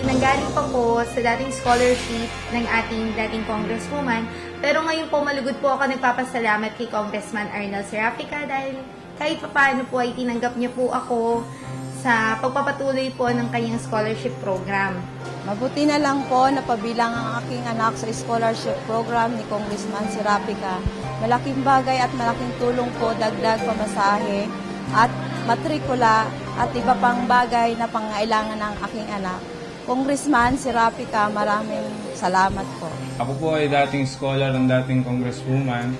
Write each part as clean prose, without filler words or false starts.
Nanggaling pa po sa dating scholarship ng ating dating congresswoman. Pero ngayon po malugod po ako nagpapasalamat kay Congressman Arnel Serafica dahil kahit paano po ay tinanggap niya po ako sa pagpapatuloy po ng kanyang scholarship program. Mabuti na lang po na pabilang ang aking anak sa scholarship program ni Congressman Serafica. Malaking bagay at malaking tulong po dagdag pamasahe at matrikula at iba pang bagay na pangailangan ng aking anak. Congressman Serafica, maraming salamat po. Ako po ay dating scholar ng dating congresswoman.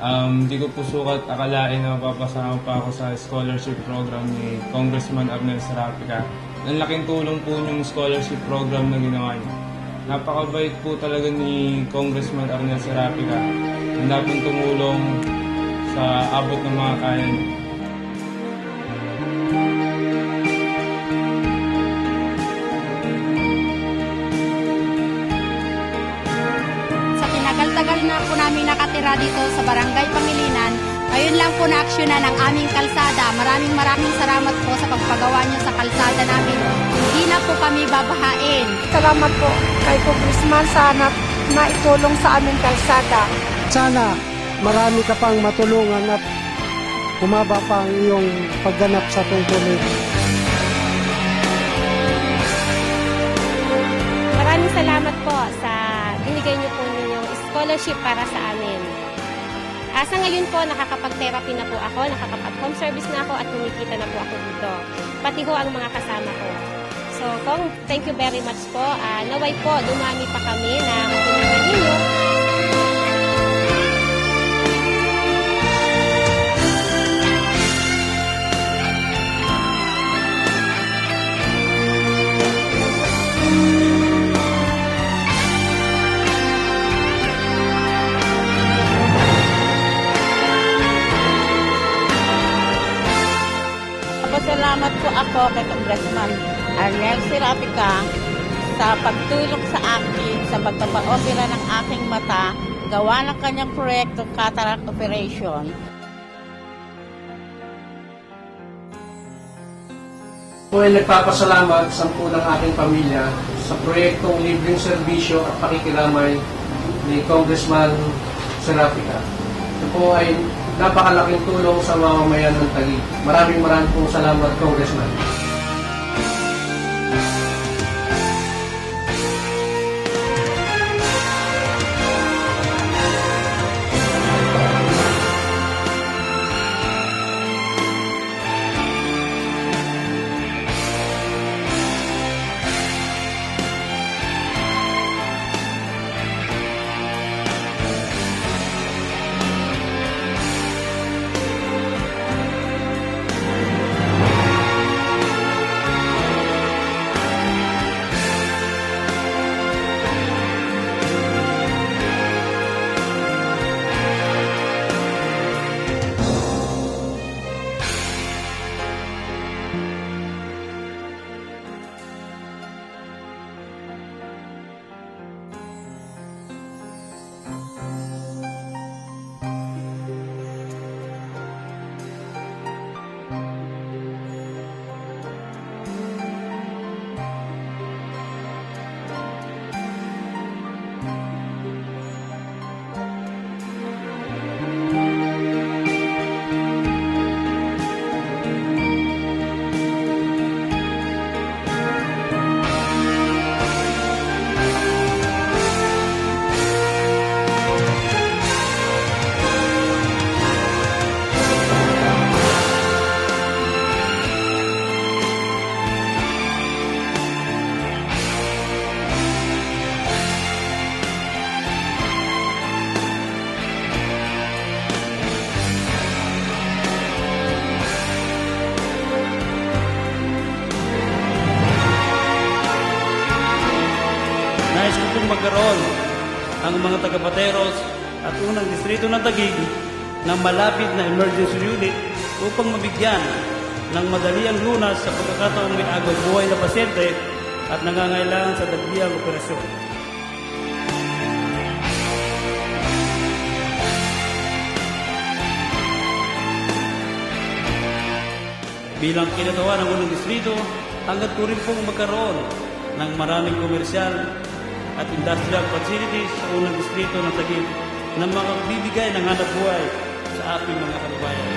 Hindi ko po sukat akalain na mapapasama pa ako sa scholarship program ni Congressman Arnel Serafica. Ang laking tulong po yung scholarship program na ginawa niya. Napakabait po talaga ni Congressman Arnel Serafica. Ang dapat tumulong sa abot ng mga kaya niya. Tagal na po namin nakatira dito sa Barangay Pangilinan. Ngayon lang po na-aksyonan ang aming kalsada. Maraming salamat po sa pagpagawa niyo sa kalsada namin. Hindi na po kami babahain. Salamat po kay Congressman sana maitulong sa aming kalsada. Sana marami ka pang matulungan at humaba pa ang iyong pagganap sa tungkulin. Maraming salamat po sa binigay niyo po ninyong scholarship para sa amin. Sa ngayon po, nakakapag-therapy na po ako, nakakapag-home service na ako at kumikita na po ako dito. Pati ho ang mga kasama ko. So, Kong, thank you very much po. Naway po, dumami pa kami na matulungan ninyo. Salamat po ako kay Congressman Arnel Serafica sa pagtulong sa akin sa pagpapaopera ng aking mata gawa ng kanyang proyekto cataract operation. Po ay nagpapasalamat sa ng aking pamilya sa proyektong libreng serbisyo at pakikilamay ni Congressman Serafica. Ito po ay napakalaking tulong sa mamamayan ng Taguig. Maraming pong salamat, Congressman. magkaroon ang mga taga-Pateros at unang distrito ng Taguig ng malapit na emergency unit upang mabigyan ng madaliang lunas sa pagkakataong may agad buhay na pasyente at nangangailangan sa dagdiang operasyon. Bilang kinatawa ng unang distrito, hanggat ko rin pong magkaroon ng maraming komersyal at industrial facilities sa unang distrito ng Taguig na makagbibigay ng hanap buhay sa ating mga kababayan.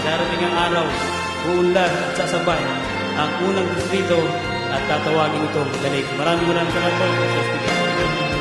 Darating ang araw, uunlad at sasabay ang unang distrito at tatawagin itong galing. Maraming salamat po sa hospital.